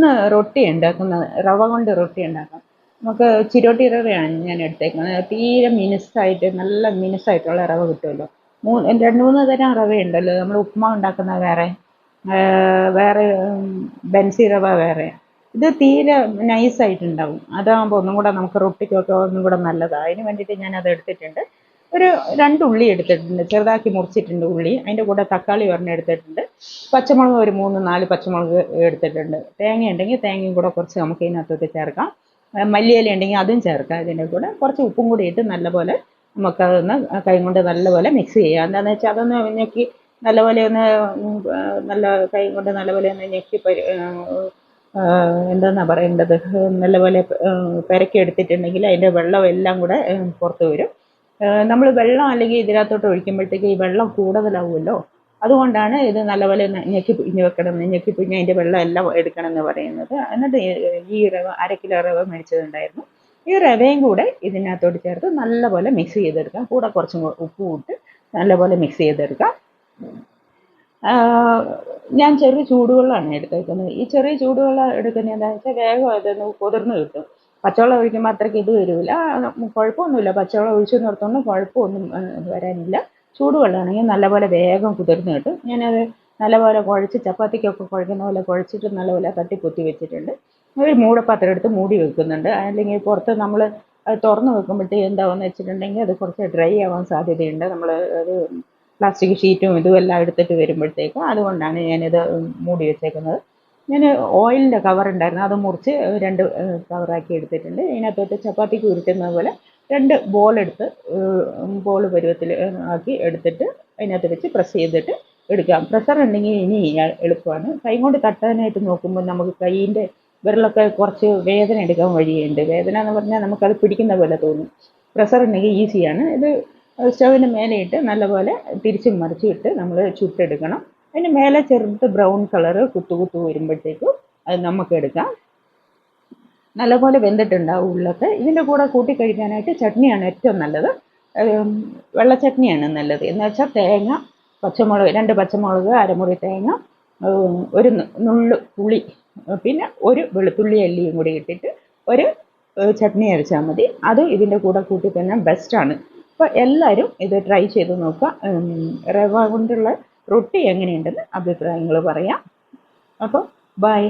ഇന്ന് റൊട്ടി ഉണ്ടാക്കുന്നത്, റവ കൊണ്ട് റൊട്ടി ഉണ്ടാക്കാം. നമുക്ക് ചിരോട്ടി റവയാണ് ഞാൻ എടുത്തേക്കുന്നത്. തീരെ മിനുസായിട്ട് നല്ല മിനുസായിട്ടുള്ള റവ കിട്ടുമല്ലോ. രണ്ട് മൂന്ന് തരം റവയുണ്ടല്ലോ. നമ്മൾ ഉപ്മാവ് ഉണ്ടാക്കുന്ന വേറെ, വേറെ ബൻസി റവ വേറെ. ഇത് തീരെ നൈസായിട്ടുണ്ടാവും. അതാകുമ്പോൾ ഒന്നും കൂടെ നമുക്ക് റൊട്ടിക്കൊക്കെ ഒന്നും കൂടെ നല്ലതാണ്. അതിന് വേണ്ടിയിട്ട് ഞാനത് എടുത്തിട്ടുണ്ട്. ഒരു 2 ഉള്ളി എടുത്തിട്ടുണ്ട്, ചെറുതാക്കി മുറിച്ചിട്ടുണ്ട് ഉള്ളി. അതിൻ്റെ കൂടെ തക്കാളി ഒരെണ്ണം എടുത്തിട്ടുണ്ട്. പച്ചമുളക് ഒരു 3-4 പച്ചമുളക് എടുത്തിട്ടുണ്ട്. തേങ്ങ ഉണ്ടെങ്കിൽ തേങ്ങയും കൂടെ കുറച്ച് നമുക്ക് ഇതിനകത്തോട്ട് ചേർക്കാം. മല്ലിയില ഉണ്ടെങ്കിൽ അതും ചേർക്കാം. ഇതിൻ്റെ കൂടെ കുറച്ച് ഉപ്പും കൂടി ഇട്ട് നല്ലപോലെ നമുക്കതൊന്ന് കൈ കൊണ്ട് നല്ലപോലെ മിക്സ് ചെയ്യാം. എന്താണെന്ന് വെച്ചാൽ അതൊന്ന് ഞെക്കി നല്ലപോലെ ഒന്ന് നല്ല കൈ കൊണ്ട് നല്ലപോലെ ഒന്ന് ഞെക്കി എന്താണെന്നാ പറയേണ്ടത്, നല്ലപോലെ പെരക്കി എടുത്തിട്ടുണ്ടെങ്കിൽ അതിൻ്റെ വെള്ളം എല്ലാം കൂടെ പുറത്ത് വരും. നമ്മൾ വെള്ളം അല്ലെങ്കിൽ ഇതിനകത്തോട്ട് ഒഴിക്കുമ്പോഴത്തേക്ക് ഈ വെള്ളം കൂടുതലാവുമല്ലോ. അതുകൊണ്ടാണ് ഇത് നല്ലപോലെ ഞെക്കി പിഴിഞ്ഞ് വെക്കണം, ഞെക്കി പിഴിഞ്ഞ് അതിൻ്റെ വെള്ളം എല്ലാം എടുക്കണം എന്ന് പറയുന്നത്. എന്നിട്ട് ഈ റവ 1/2 കിലോ റവ മേടിച്ചതുണ്ടായിരുന്നു. ഈ റവയും കൂടെ ഇതിനകത്തോട്ട് ചേർത്ത് നല്ലപോലെ മിക്സ് ചെയ്തെടുക്കാം. കൂടെ കുറച്ചും ഉപ്പും ഇട്ട് നല്ലപോലെ മിക്സ് ചെയ്തെടുക്കാം. ഞാൻ ചെറിയ ചൂടുവെള്ളമാണ് എടുത്തേക്കുന്നത്. ഈ ചെറിയ ചൂടുവെള്ളം എടുക്കുന്നത് എന്താണെന്ന് വെച്ചാൽ വേഗം അതൊന്ന് കുതിർന്ന് കിട്ടും. പച്ചവെള്ളം ഒഴിക്കുമ്പോൾ അത്രയ്ക്ക് ഇത് വരില്ല, കുഴപ്പമൊന്നുമില്ല. പച്ചവെള്ളം ഒഴിച്ചു നിർത്തുകൊണ്ട് കുഴപ്പമൊന്നും വരാനില്ല. ചൂടുവെള്ളമാണെങ്കിൽ നല്ലപോലെ വേഗം കുതിർന്ന് കിട്ടും. ഞാനത് നല്ലപോലെ കുഴച്ച് ചപ്പാത്തിക്കൊക്കെ കുഴക്കുന്ന പോലെ കുഴച്ചിട്ട് നല്ലപോലെ തട്ടിപ്പൊത്തി വെച്ചിട്ടുണ്ട്. ഒരു മൂടപ്പാത്രം എടുത്ത് മൂടി വെക്കുന്നുണ്ട്. അല്ലെങ്കിൽ പുറത്ത് നമ്മൾ അത് തുറന്ന് വെക്കുമ്പോഴത്തേക്ക് എന്താവുമെന്ന് വെച്ചിട്ടുണ്ടെങ്കിൽ അത് കുറച്ച് ഡ്രൈ ആവാൻ സാധ്യതയുണ്ട്. നമ്മൾ അത് പ്ലാസ്റ്റിക് ഷീറ്റും ഇതും എല്ലാം എടുത്തിട്ട് വരുമ്പോഴത്തേക്കും. അതുകൊണ്ടാണ് ഞാനിത് മൂടി വെച്ചേക്കുന്നത്. ഞാൻ ഓയിലിൻ്റെ കവർ ഉണ്ടായിരുന്നു, അത് മുറിച്ച് 2 കവറാക്കി എടുത്തിട്ടുണ്ട്. ഇതിനകത്തോട്ട് ചപ്പാത്തിക്ക് ഉരുട്ടുന്നത് പോലെ 2 ബോളെടുത്ത് ബോൾ പരുവത്തിൽ ആക്കി എടുത്തിട്ട് അതിനകത്ത് വെച്ച് പ്രസ് ചെയ്തിട്ട് എടുക്കാം. പ്രഷർ ഉണ്ടെങ്കിൽ ഇനി എളുപ്പമാണ്. കൈ കൊണ്ട് തട്ടാനായിട്ട് നോക്കുമ്പോൾ നമുക്ക് കൈയിൻ്റെ വിരലൊക്കെ കുറച്ച് വേദന എടുക്കാൻ വഴിയുണ്ട്. വേദന എന്ന് പറഞ്ഞാൽ നമുക്കത് പിടിക്കുന്ന പോലെ തോന്നും. പ്രഷർ ഉണ്ടെങ്കിൽ ഈസിയാണ്. ഇത് സ്റ്റൗവിന് മേലെ ഇട്ട് നല്ലപോലെ തിരിച്ചും മറിച്ചും ഇട്ട് നമ്മൾ ചുട്ടെടുക്കണം. അതിന് മേലെ ചെറുത് ബ്രൗൺ കളറ് കുത്തു വരുമ്പോഴത്തേക്കും അത് നമുക്ക് എടുക്കാം. നല്ലപോലെ വെന്തിട്ടുണ്ടാവും ഉള്ളൊക്കെ. ഇതിൻ്റെ കൂടെ കൂട്ടി കഴിക്കാനായിട്ട് ചട്നിയാണ് ഏറ്റവും നല്ലത്. വെള്ള ചട്നിയാണ് നല്ലത്. എന്ന് വെച്ചാൽ തേങ്ങ, പച്ചമുളക്, 2 പച്ചമുളക്, അരമുറി തേങ്ങ, ഒരു നുള്ളു പുളി, പിന്നെ ഒരു വെളുത്തുള്ളി അല്ലിയും കൂടി ഇട്ടിട്ട് ഒരു ചട്നി അരച്ചാൽ മതി. അത് ഇതിൻ്റെ കൂടെ കൂട്ടി തന്നെ ബെസ്റ്റാണ്. അപ്പോൾ എല്ലാവരും ഇത് ട്രൈ ചെയ്ത് നോക്കുക. റവ കൊണ്ടുള്ള റൊട്ടി എങ്ങനെയുണ്ടെന്ന് അഭിപ്രായങ്ങൾ പറയാം. അപ്പോൾ ബൈ.